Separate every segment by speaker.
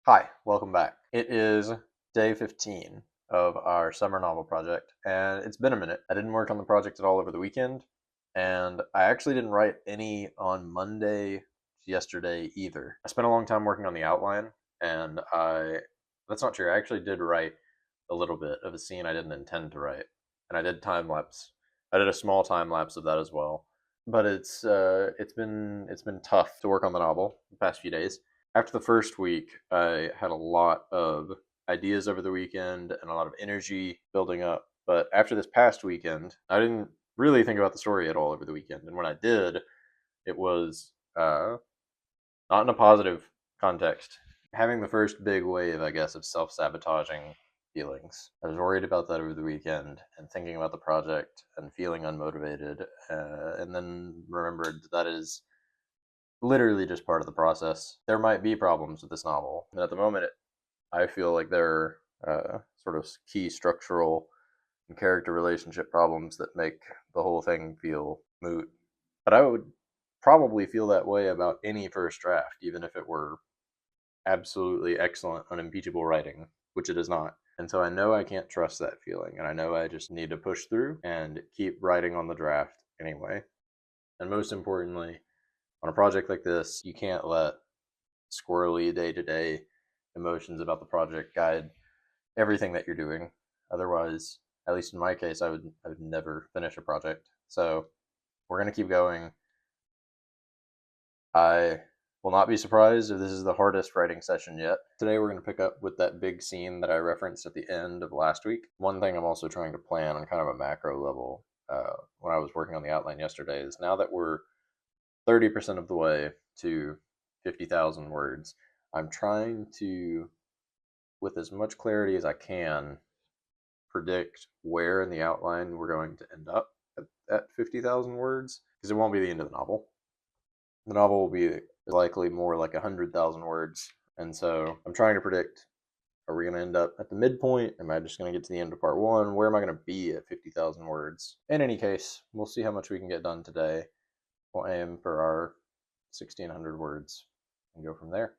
Speaker 1: Hi, welcome back. It is day 15 of our summer novel project, and it's been a minute. I didn't work on the project at all over the weekend, and I actually didn't write any on Monday yesterday either. I spent a long time working on the outline, and that's not true. I actually did write a little bit of a scene I didn't intend to write, and I did time lapse. I did a small time lapse of that as well. But it's been tough to work on the novel the past few days. After the first week, I had a lot of ideas over the weekend and a lot of energy building up. But after this past weekend, I didn't really think about the story at all over the weekend. And when I did, it was not in a positive context. Having the first big wave, I guess, of self sabotaging feelings. I was worried about that over the weekend and thinking about the project and feeling unmotivated. And then remembered that is literally just part of the process. There might be problems with this novel, and at the moment, I feel like there are sort of key structural and character relationship problems that make the whole thing feel moot. But I would probably feel that way about any first draft, even if it were absolutely excellent, unimpeachable writing, which it is not. And so I know I can't trust that feeling, and I know I just need to push through and keep writing on the draft anyway. And most importantly, on a project like this, you can't let squirrely day to day emotions about the project guide everything that you're doing. Otherwise, at least in my case, I would never finish a project. So we're gonna keep going. I will not be surprised if this is the hardest writing session yet. Today we're going to pick up with that big scene that I referenced at the end of last week. One thing I'm also trying to plan on kind of a macro level when I was working on the outline yesterday is now that we're 30% of the way to 50,000 words, I'm trying to, with as much clarity as I can, predict where in the outline we're going to end up at 50,000 words, because it won't be the end of the novel. The novel will be likely more like 100,000 words. And so I'm trying to predict, are we going to end up at the midpoint? Am I just going to get to the end of part one? Where am I going to be at 50,000 words? In any case, we'll see how much we can get done today. We'll aim for our 1,600 words and go from there.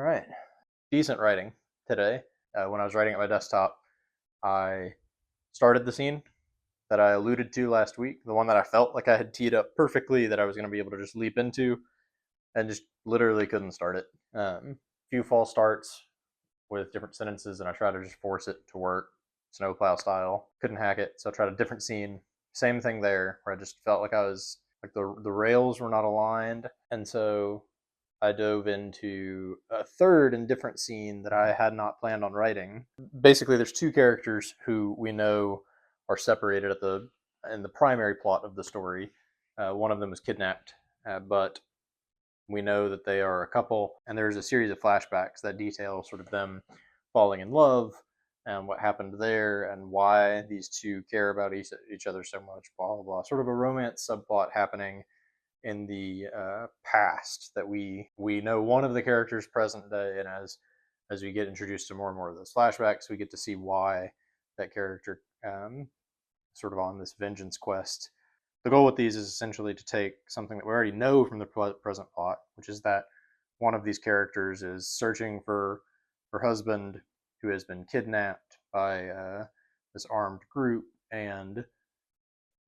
Speaker 1: All right. Decent writing today. When I was writing at my desktop, I started the scene that I alluded to last week, the one that I felt like I had teed up perfectly that I was going to be able to just leap into, and just literally couldn't start it. Few false starts with different sentences, and I tried to just force it to work snowplow style. Couldn't hack it, so I tried a different scene. Same thing there, where I just felt like I was like the rails were not aligned, and so I dove into a third and different scene that I had not planned on writing. Basically, there's two characters who we know are separated in the primary plot of the story. One of them is kidnapped, but we know that they are a couple, and there's a series of flashbacks that detail sort of them falling in love and what happened there and why these two care about each other so much. Blah blah blah. Sort of a romance subplot happening in the past that we know one of the characters present day, and as we get introduced to more and more of those flashbacks, we get to see why that character sort of on this vengeance quest. The goal with these is essentially to take something that we already know from the present plot, which is that one of these characters is searching for her husband who has been kidnapped by this armed group, and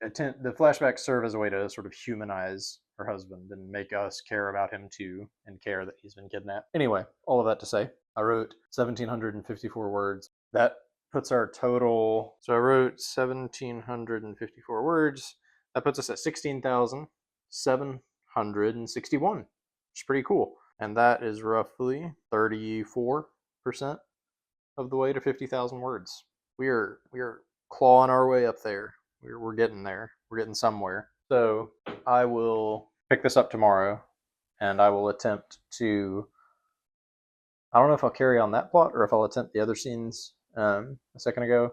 Speaker 1: the flashbacks serve as a way to sort of humanize her husband and make us care about him too and care that he's been kidnapped. Anyway, all of that to say, I wrote 1,754 words. That puts our total. So I wrote 1,754 words. That puts us at 16,761, which is pretty cool. And that is roughly 34% of the way to 50,000 words. We are clawing our way up there. We're getting there. We're getting somewhere. So I will pick this up tomorrow, and I will attempt to. I don't know if I'll carry on that plot or if I'll attempt the other scenes. A second ago,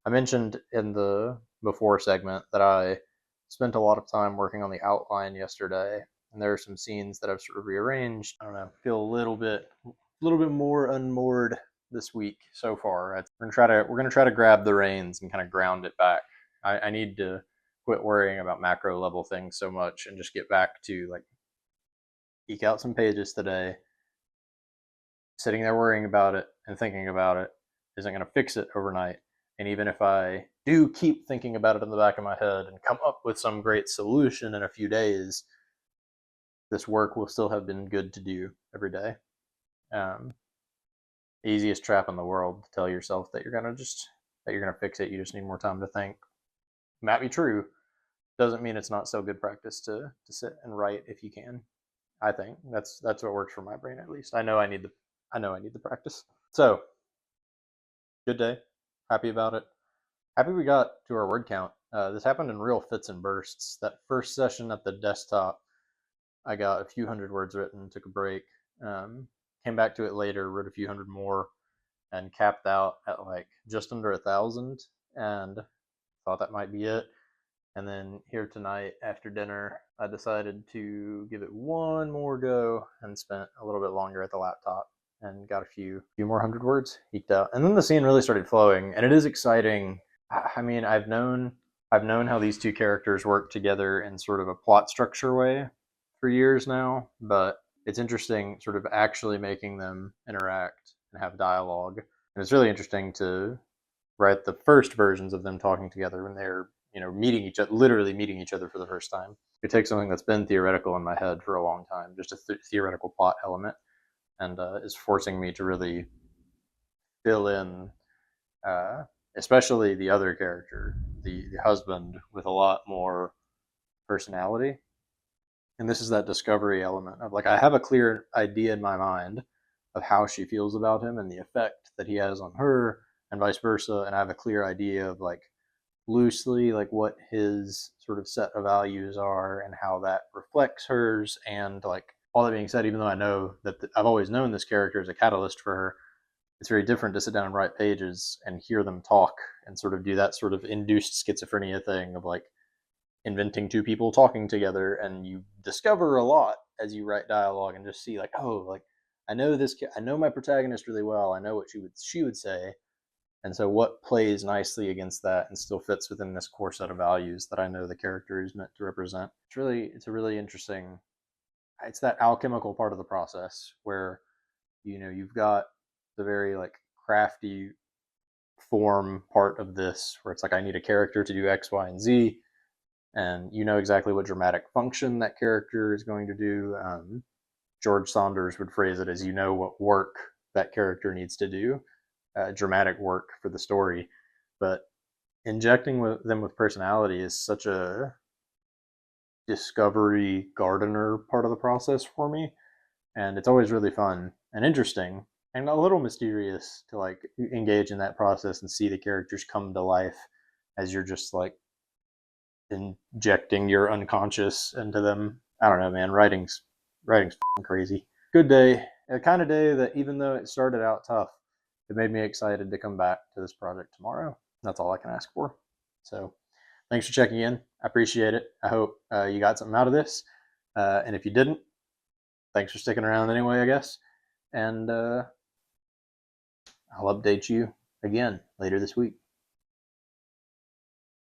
Speaker 1: I mentioned in the before segment that I spent a lot of time working on the outline yesterday, and there are some scenes that I've sort of rearranged. I don't know. I feel a little bit more unmoored this week so far. We're gonna try to grab the reins and kind of ground it back. I need to quit worrying about macro level things so much and just get back to like eke out some pages today. Sitting there worrying about it and thinking about it isn't going to fix it overnight. And even if I do keep thinking about it in the back of my head and come up with some great solution in a few days, this work will still have been good to do every day. Easiest trap in the world to tell yourself that you're gonna fix it. You just need more time to think. Might be true. Doesn't mean it's not still good practice to sit and write if you can. I think that's what works for my brain at least. I know I need the practice. So good day. Happy about it. Happy we got to our word count. This happened in real fits and bursts. That first session at the desktop, I got a few hundred words written, took a break, came back to it later, wrote a few hundred more, and capped out at like just under 1,000, and thought that might be it. And then here tonight after dinner, I decided to give it one more go and spent a little bit longer at the laptop and got a few more hundred words eked out. And then the scene really started flowing, and it is exciting. I mean, I've known how these two characters work together in sort of a plot structure way for years now, but it's interesting sort of actually making them interact and have dialogue. And it's really interesting to write the first versions of them talking together when they're meeting each other, literally meeting each other for the first time. It takes something that's been theoretical in my head for a long time, just a theoretical plot element, and is forcing me to really fill in, especially the other character, the husband, with a lot more personality. And this is that discovery element of like, I have a clear idea in my mind of how she feels about him and the effect that he has on her, and vice versa. And I have a clear idea of like loosely like what his sort of set of values are and how that reflects hers. And like, all that being said, even though I know that I've always known this character as a catalyst for her, it's very different to sit down and write pages and hear them talk and sort of do that sort of induced schizophrenia thing of like inventing two people talking together, and you discover a lot as you write dialogue and just see like, oh, like I know my protagonist really well. I know what she would say. And so what plays nicely against that and still fits within this core set of values that I know the character is meant to represent. It's a really interesting, it's that alchemical part of the process where You've got the very like crafty form part of this where it's like I need a character to do X, Y, and Z, and you know exactly what dramatic function that character is going to do. George Saunders would phrase it as you know what work that character needs to do, dramatic work for the story. But injecting them with personality is such a discovery gardener part of the process for me, and it's always really fun and interesting and a little mysterious to like engage in that process and see the characters come to life as you're just like injecting your unconscious into them. I don't know, man. Writing's crazy. Good day. A kind of day that even though it started out tough, it made me excited to come back to this project tomorrow. That's all I can ask for. So thanks for checking in. I appreciate it. I hope you got something out of this. And if you didn't, thanks for sticking around anyway, I guess. And I'll update you again later this week.